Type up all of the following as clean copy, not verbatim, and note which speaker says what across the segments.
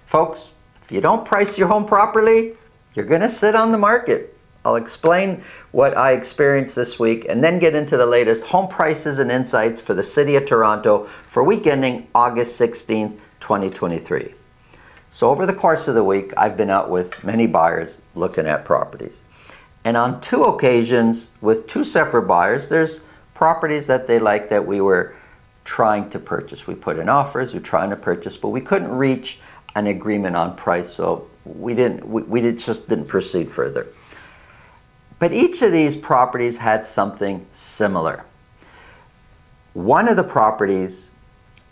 Speaker 1: Folks, if you don't price your home properly, you're going to sit on the market. I'll explain what I experienced this week and then get into the latest home prices and insights for the City of Toronto for week ending August 16th, 2023. So over the course of the week, I've been out with many buyers looking at properties. And on two occasions with two separate buyers, there's properties that they like that we were trying to purchase. We put in offers, we're trying to purchase, but we couldn't reach an agreement on price, so we just didn't proceed further. But each of these properties had something similar. One of the properties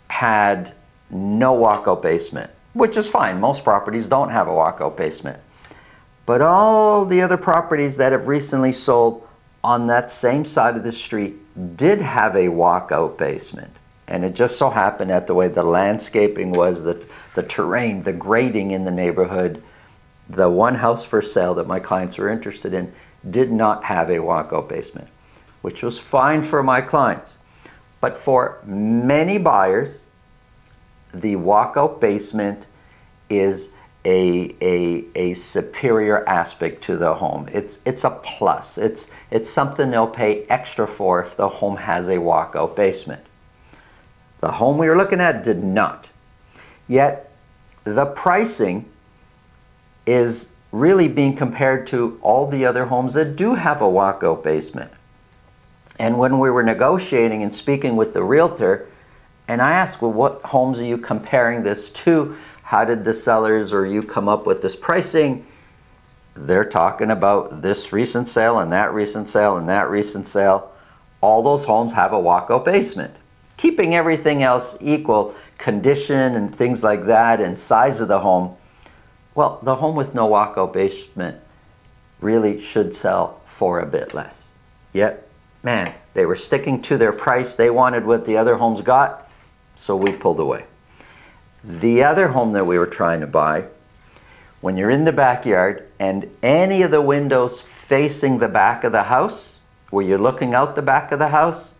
Speaker 1: had no walkout basement, which is fine. Most properties don't have a walkout basement. But all the other properties that have recently sold on that same side of the street did have a walkout basement. And it just so happened that the way the landscaping was, the terrain, the grading in the neighborhood, the one house for sale that my clients were interested in did not have a walkout basement, which was fine for my clients. But for many buyers, the walkout basement is a superior aspect to the home. It's a plus. It's something they'll pay extra for if the home has a walkout basement. The home we were looking at did not. Yet the pricing is really being compared to all the other homes that do have a walkout basement. And when we were negotiating and speaking with the realtor, and I asked, well, what homes are you comparing this to? How did the sellers or you come up with this pricing? They're talking about this recent sale and that recent sale and that recent sale. All those homes have a walkout basement. Keeping everything else equal, condition and things like that and size of the home, well, the home with no walkout basement really should sell for a bit less. Yet, man, they were sticking to their price. They wanted what the other homes got, so we pulled away. The other home that we were trying to buy, when you're in the backyard and any of the windows facing the back of the house, where you're looking out the back of the house,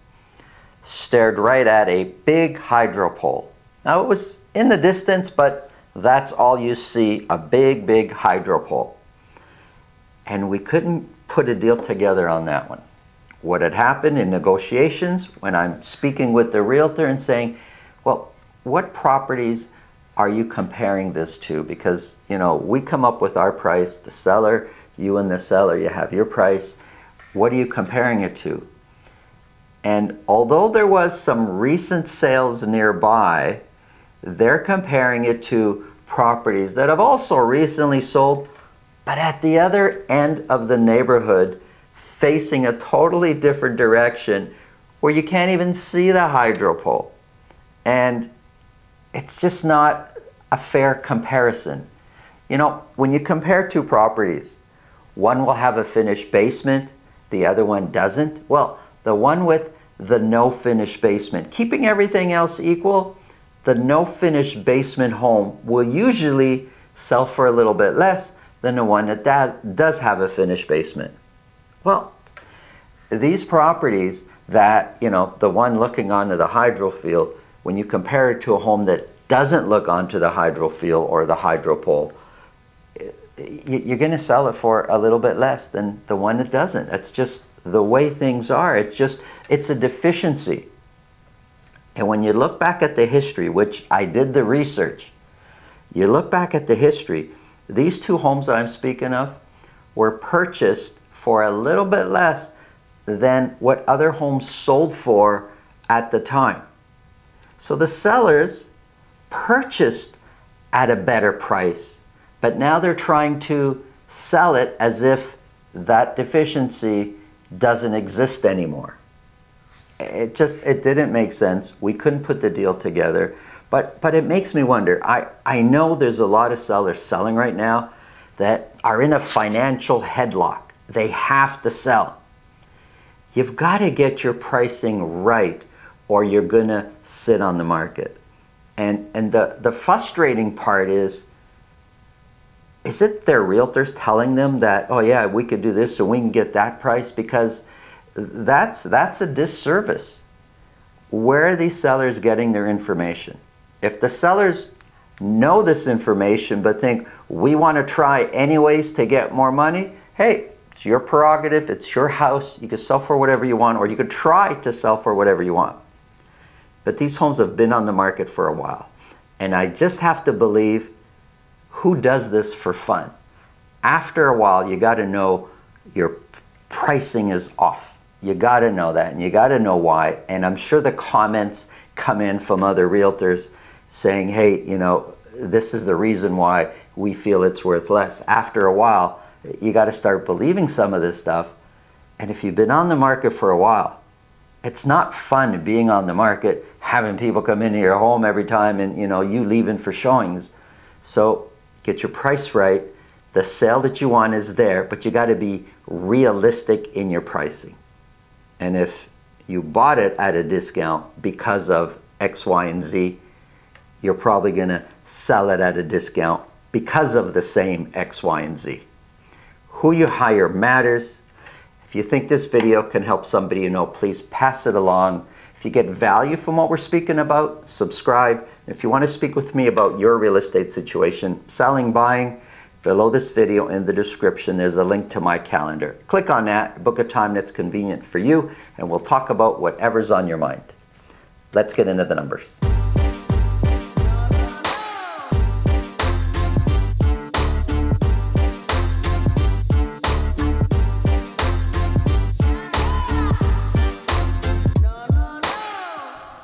Speaker 1: stared right at a big hydro pole. Now it was in the distance, but that's all you see, a big hydro pole. And we couldn't put a deal together on that one. What had happened in negotiations, when I'm speaking with the realtor and saying, well, what properties are you comparing this to? Because, you know, we come up with our price, the seller, you and the seller, you have your price. What are you comparing it to? And although there was some recent sales nearby, they're comparing it to properties that have also recently sold, but at the other end of the neighborhood, facing a totally different direction where you can't even see the hydro pole. And it's just not a fair comparison. You know, when you compare two properties, one will have a finished basement, the other one doesn't. Well, the one with the no finished basement, keeping everything else equal, the no finished basement home will usually sell for a little bit less than the one that does have a finished basement. Well, these properties that, you know, the one looking onto the hydro field, when you compare it to a home that doesn't look onto the hydro field or the hydro pole, you're going to sell it for a little bit less than the one that doesn't. That's just the way things are. It's a deficiency. And when you look back at the history, which I did the research, you look back at the history, these two homes that I'm speaking of were purchased for a little bit less than what other homes sold for at the time. So the sellers purchased at a better price, but now they're trying to sell it as if that deficiency doesn't exist anymore. It didn't make sense. We couldn't put the deal together, but it makes me wonder. I know there's a lot of sellers selling right now that are in a financial headlock. They have to sell. You've got to get your pricing right or you're gonna sit on the market. And the frustrating part is it their realtors telling them that, oh yeah, we could do this so we can get that price? Because that's a disservice. Where are these sellers getting their information? If the sellers know this information but think we want to try anyways to get more money, hey, it's your prerogative, it's your house, you can sell for whatever you want, or you could try to sell for whatever you want. But these homes have been on the market for a while, and I just have to believe, who does this for fun? After a while, you got to know your pricing is off. You got to know that, and you got to know why. And I'm sure the comments come in from other realtors saying, hey, you know, this is the reason why we feel it's worth less. After a while, you got to start believing some of this stuff. And if you've been on the market for a while, it's not fun being on the market, having people come into your home every time and, you know, you leaving for showings. So get your price right. The sale that you want is there, but you got to be realistic in your pricing. And if you bought it at a discount because of X, Y, and Z, you're probably going to sell it at a discount because of the same X, Y, and Z. Who you hire matters. If you think this video can help somebody you know, please pass it along. If you get value from what we're speaking about, subscribe. If you want to speak with me about your real estate situation, selling, buying, below this video in the description, there's a link to my calendar. Click on that, book a time that's convenient for you, and we'll talk about whatever's on your mind. Let's get into the numbers.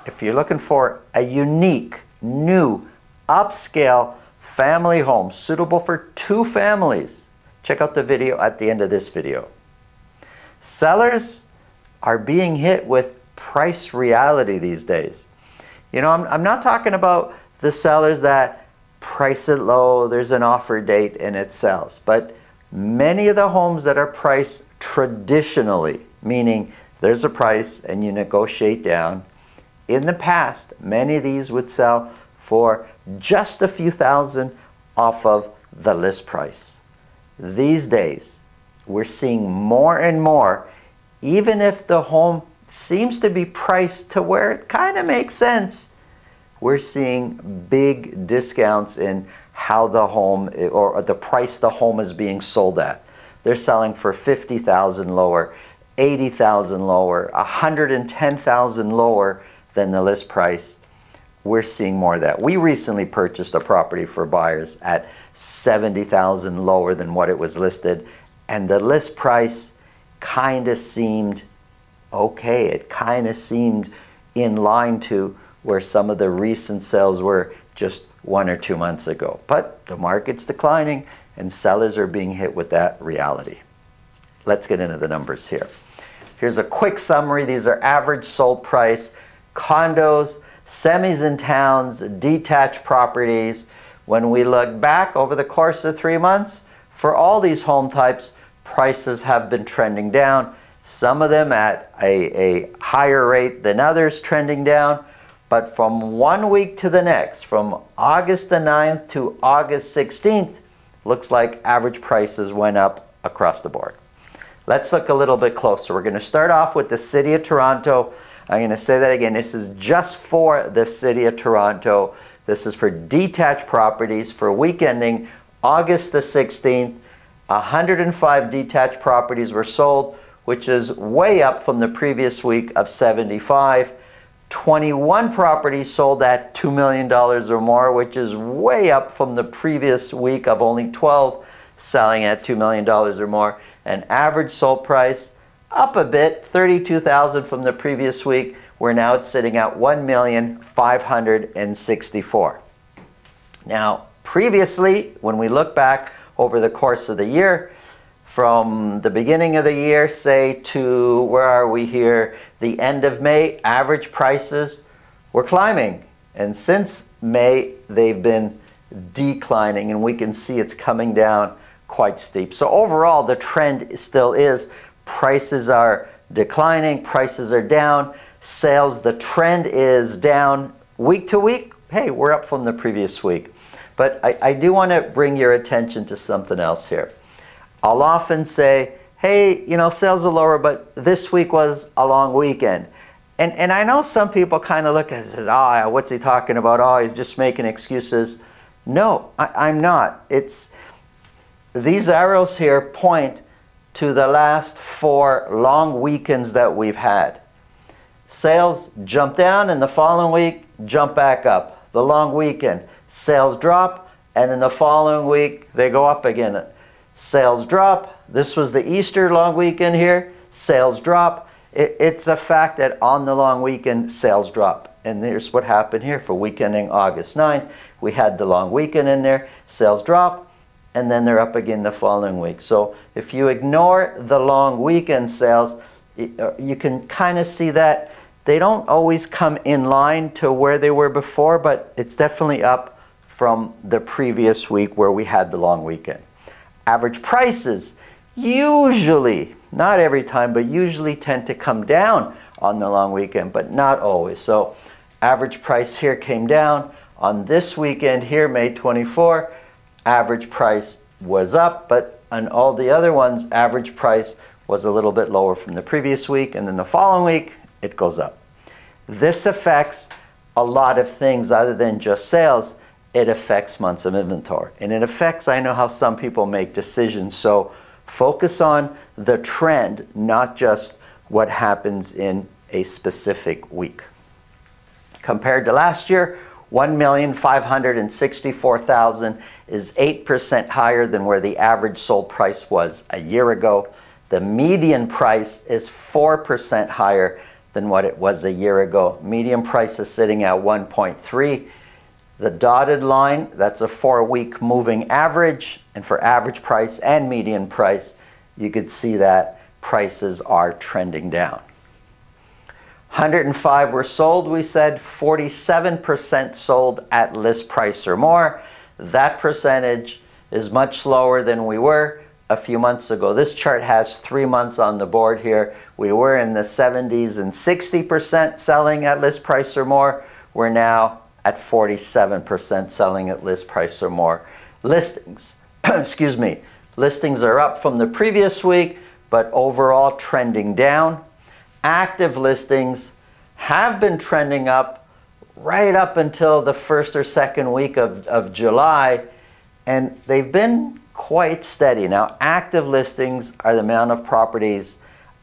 Speaker 1: If you're looking for a unique, new, upscale family home suitable for 2 families, check out the video at the end of this video. Sellers are being hit with price reality these days. You know, I'm not talking about the sellers that price it low, there's an offer date and it sells, but many of the homes that are priced traditionally, meaning there's a price and you negotiate down, in the past, many of these would sell for just a few thousand off of the list price. These days, we're seeing more and more, even if the home seems to be priced to where it kind of makes sense, we're seeing big discounts in how the home, or the price the home is being sold at. They're selling for $50,000 lower, $80,000 lower, $110,000 lower than the list price. We're seeing more of that. We recently purchased a property for buyers at $70,000 lower than what it was listed, and the list price kind of seemed okay. It kind of seemed in line to where some of the recent sales were just 1 or 2 months ago. But the market's declining and sellers are being hit with that reality. Let's get into the numbers here. Here's a quick summary. These are average sold price condos, semis in towns, detached properties. When we look back over the course of 3 months, for all these home types, prices have been trending down. Some of them at a higher rate than others, trending down. But from 1 week to the next, from August the 9th to August 16th, looks like average prices went up across the board. Let's look a little bit closer. We're going to start off with the City of Toronto. I'm going to say that again. This is just for the City of Toronto. This is for detached properties for week ending August the 16th. 105 detached properties were sold, which is way up from the previous week of 75. 21 properties sold at $2 million or more, which is way up from the previous week of only 12 selling at $2 million or more. An average sold price up a bit, $32,000 from the previous week. We're now sitting at $1,564,000. Now, previously, when we look back over the course of the year, from the beginning of the year, say to, where are we here, the end of May, average prices were climbing. And since May, they've been declining, and we can see it's coming down quite steep. So overall, the trend still is prices are declining, prices are down, sales, the trend is down week to week. Hey, we're up from the previous week. But I do want to bring your attention to something else here. I'll often say, hey, you know, sales are lower, but this week was a long weekend. And I know some people kind of look at it and say, oh, what's he talking about? Oh, he's just making excuses. No, I'm not. These arrows here point to the last 4 long weekends that we've had. Sales jump down, and the following week jump back up. The long weekend, sales drop, and in the following week they go up again. Sales drop. This was the Easter long weekend here. Sales drop. It's a fact that on the long weekend sales drop. And here's what happened here for weekending August 9th. We had the long weekend in there. Sales drop, and then they're up again the following week. So if you ignore the long weekend sales, you can kind of see that they don't always come in line to where they were before, but it's definitely up from the previous week where we had the long weekend. Average prices usually, not every time, but usually tend to come down on the long weekend, but not always. So average price here came down. On this weekend here, May 24, average price was up, but on all the other ones, average price was a little bit lower from the previous week, and then the following week, it goes up. This affects a lot of things other than just sales. It affects months of inventory. And it affects, I know how some people make decisions, so focus on the trend, not just what happens in a specific week. Compared to last year, 1,564,000 is 8% higher than where the average sold price was a year ago. The median price is 4% higher than what it was a year ago. Median price is sitting at 1.3. The dotted line, that's a 4-week moving average, and for average price and median price, you could see that prices are trending down. 105 were sold, we said 47% sold at list price or more. That percentage is much lower than we were a few months ago. This chart has 3 months on the board here. We were in the 70s and 60% selling at list price or more. We're now at 47% selling at list price or more. Listings, excuse me, listings are up from the previous week, but overall trending down. Active listings have been trending up right up until the first or second week of July, and they've been quite steady. Now, active listings are the amount of properties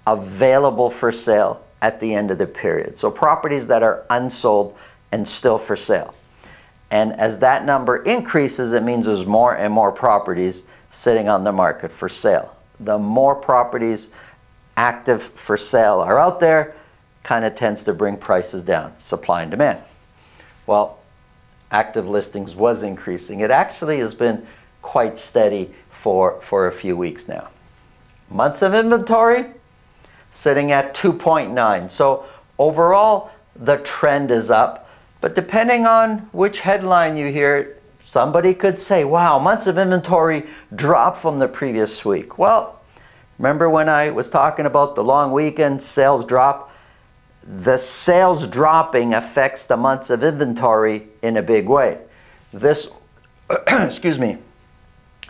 Speaker 1: available for sale at the end of the period. So properties that are unsold and still for sale. And as that number increases, it means there's more and more properties sitting on the market for sale. The more properties active for sale are out there, kind of tends to bring prices down, supply and demand. Well, active listings was increasing. It actually has been quite steady for a few weeks now. Months of inventory sitting at 2.9. So overall, the trend is up. But depending on which headline you hear, somebody could say, wow, months of inventory dropped from the previous week. Well, remember when I was talking about the long weekend sales drop? The sales dropping affects the months of inventory in a big way. This, excuse me,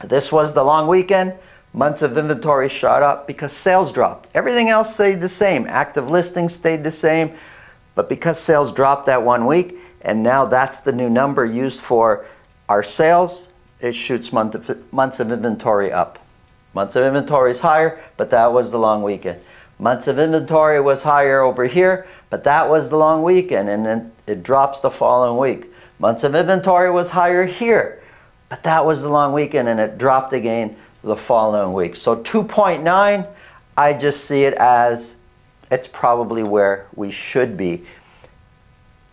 Speaker 1: this was the long weekend. Months of inventory shot up because sales dropped. Everything else stayed the same. Active listings stayed the same. But because sales dropped that 1 week, and now that's the new number used for our sales, it shoots months of inventory up. Months of inventory is higher, but that was the long weekend. Months of inventory was higher over here, but that was the long weekend, and then it drops the following week. Months of inventory was higher here, but that was the long weekend, and it dropped again the following week. So 2.9, I just see it as it's probably where we should be,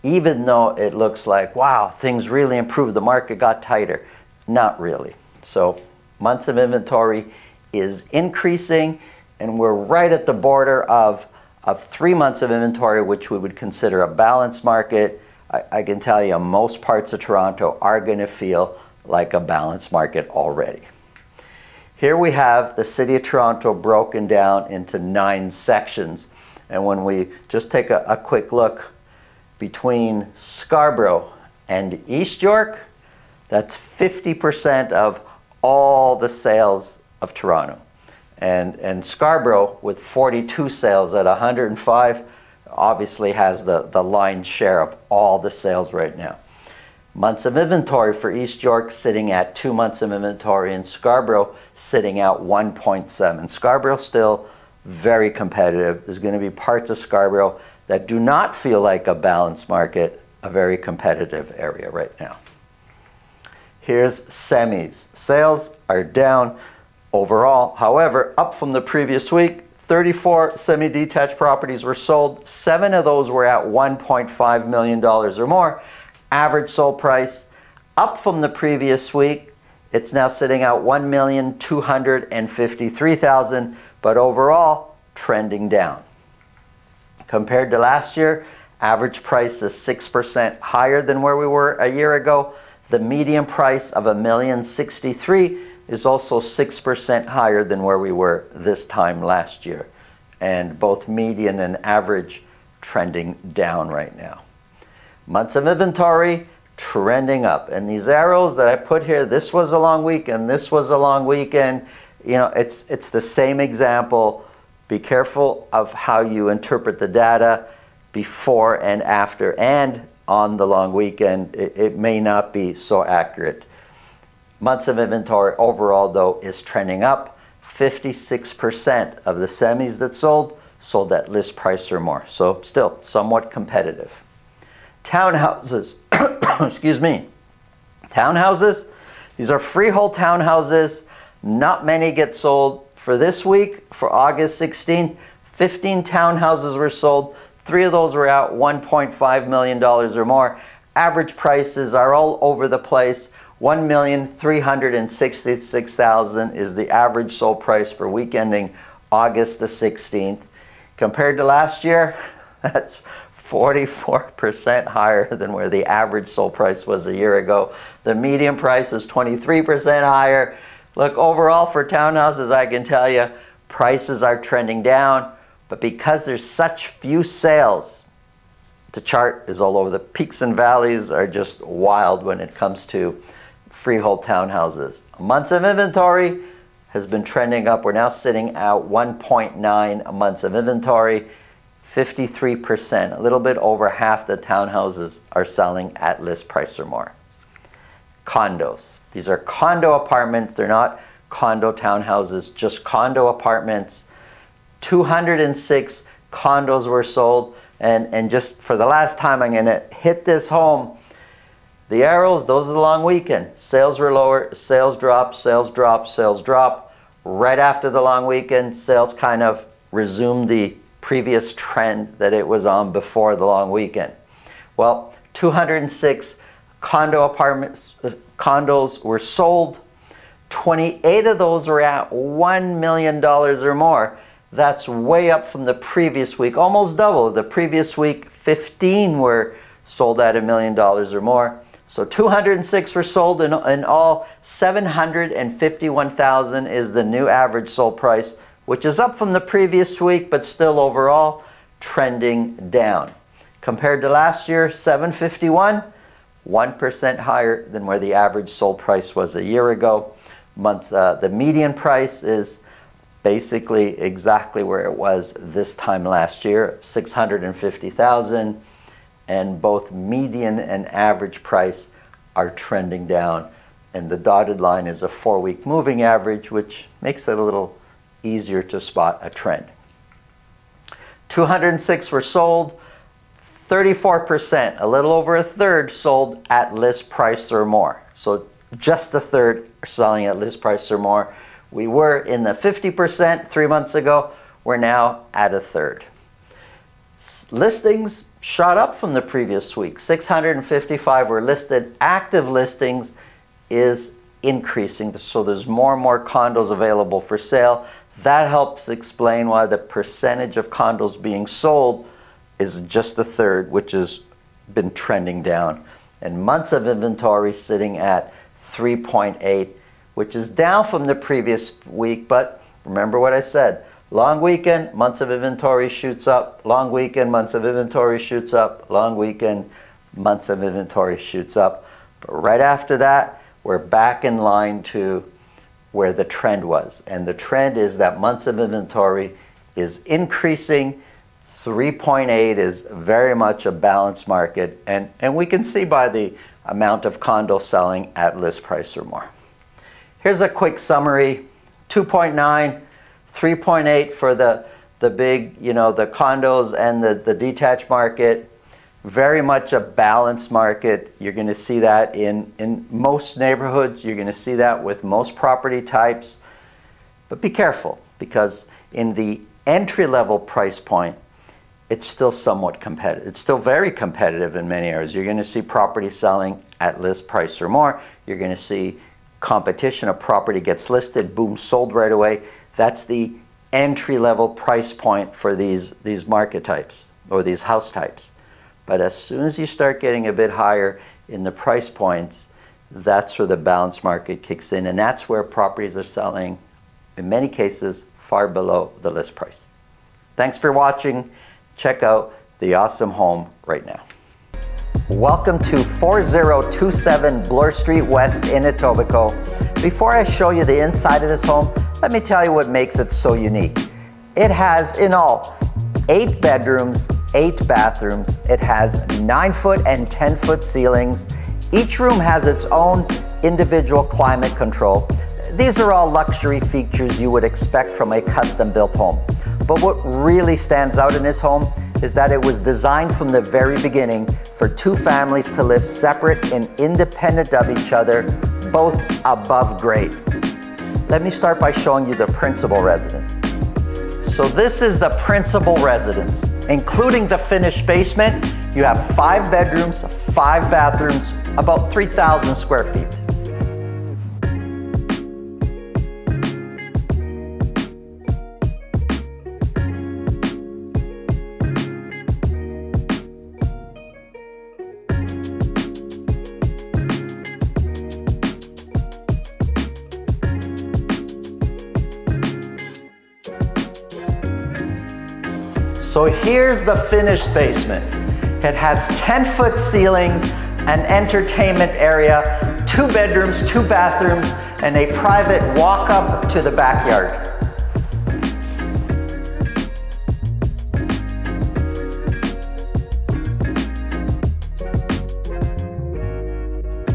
Speaker 1: even though it looks like, wow, things really improved, the market got tighter. Not really. So months of inventory is increasing, and we're right at the border of 3 months of inventory, which we would consider a balanced market. I can tell you most parts of Toronto are going to feel like a balanced market already. Here we have the City of Toronto broken down into 9 sections. And when we just take a quick look between Scarborough and East York, that's 50% of all the sales of Toronto. And Scarborough, with 42 sales at 105, obviously has the lion's share of all the sales right now. Months of inventory for East York sitting at 2 months of inventory, and Scarborough sitting at 1.7. Scarborough still very competitive. There's going to be parts of Scarborough that do not feel like a balanced market, a very competitive area right now. Here's semis. Sales are down overall, however, up from the previous week. 34 semi-detached properties were sold. 7 of those were at $1.5 million or more. Average sold price up from the previous week. It's now sitting at $1,253,000, but overall trending down. Compared to last year, average price is 6% higher than where we were a year ago. The median price of $1,063,000 is also 6% higher than where we were this time last year. And both median and average trending down right now. Months of inventory trending up. And these arrows that I put here, this was a long weekend, this was a long weekend. You know, it's the same example. Be careful of how you interpret the data before and after and on the long weekend. It may not be so accurate. Months of inventory overall, though, is trending up. 56% of the semis that sold at list price or more. So still somewhat competitive. Townhouses, excuse me. Townhouses, these are freehold townhouses. Not many get sold. For this week, for August 16th, 15 townhouses were sold. 3 of those were at $1.5 million or more. Average prices are all over the place. $1,366,000 is the average sold price for week ending August the 16th. Compared to last year, that's 44% higher than where the average sold price was a year ago. The median price is 23% higher. Look, overall for townhouses, I can tell you, prices are trending down, but because there's such few sales, the chart is all over. The peaks and valleys are just wild when it comes to freehold townhouses. Months of inventory has been trending up. We're now sitting at 1.9 months of inventory. 53%, a little bit over half the townhouses are selling at list price or more. Condos. These are condo apartments. They're not condo townhouses, just condo apartments. 206 condos were sold. And just for the last time, I'm going to hit this home. The arrows, those are the long weekend. Sales were lower, sales drop, sales drop, sales drop. Right after the long weekend, sales kind of resumed the previous trend that it was on before the long weekend. Well, 206 condos were sold. 28 of those were at $1 million or more. That's way up from the previous week, almost double. The previous week, 15 were sold at $1 million or more. So 206 were sold in all. $751,000 is the new average sold price, which is up from the previous week, but still overall trending down. Compared to last year, 751, 1% higher than where the average sold price was a year ago. The median price is basically exactly where it was this time last year, $650,000. And both median and average price are trending down. And the dotted line is a 4-week moving average, which makes it a little easier to spot a trend. 206 were sold. 34%, a little over a third, sold at list price or more. So just a third are selling at list price or more. We were in the 50% 3 months ago. We're now at a third. Listings shot up from the previous week. 655 were listed. Active listings is increasing, so there's more and more condos available for sale. That helps explain why the percentage of condos being sold is just a third, which has been trending down. And months of inventory sitting at 3.8, which is down from the previous week, but remember what I said. Long weekend, months of inventory shoots up. Long weekend, months of inventory shoots up. Long weekend, months of inventory shoots up. But right after that, we're back in line to where the trend was. And the trend is that months of inventory is increasing. 3.8 is very much a balanced market. And we can see by the amount of condos selling at list price or more. Here's a quick summary: 2.9, 3.8 for the big, the condos and the detached market. Very much a balanced market. You're going to see that in most neighborhoods. You're going to see that with most property types. But be careful, because in the entry-level price point, it's still somewhat competitive. It's still very competitive in many areas. You're going to see property selling at list price or more. You're going to see competition. A property gets listed, boom, sold right away. That's the entry-level price point for these market types or these house types. But as soon as you start getting a bit higher in the price points, that's where the balanced market kicks in, and that's where properties are selling, in many cases, far below the list price. Thanks for watching. Check out the awesome home right now. Welcome to 4027 Bloor Street West in Etobicoke. Before I show you the inside of this home, let me tell you what makes it so unique. It has, in all, 8 bedrooms, 8 bathrooms. It has 9-foot and 10-foot ceilings. Each room has its own individual climate control. These are all luxury features you would expect from a custom-built home. But what really stands out in this home is that it was designed from the very beginning for 2 families to live separate and independent of each other, both above grade. Let me start by showing you the principal residence. So this is the principal residence. Including the finished basement, you have 5 bedrooms, 5 bathrooms, about 3,000 square feet. So here's the finished basement. It has 10-foot ceilings, an entertainment area, 2 bedrooms, 2 bathrooms, and a private walk-up to the backyard.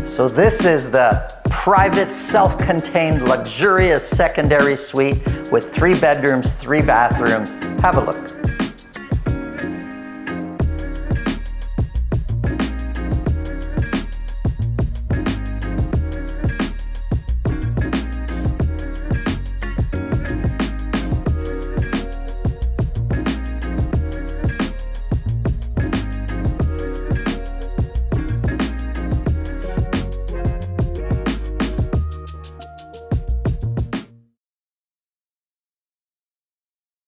Speaker 1: So this is the private, self-contained, luxurious secondary suite with 3 bedrooms, 3 bathrooms. Have a look.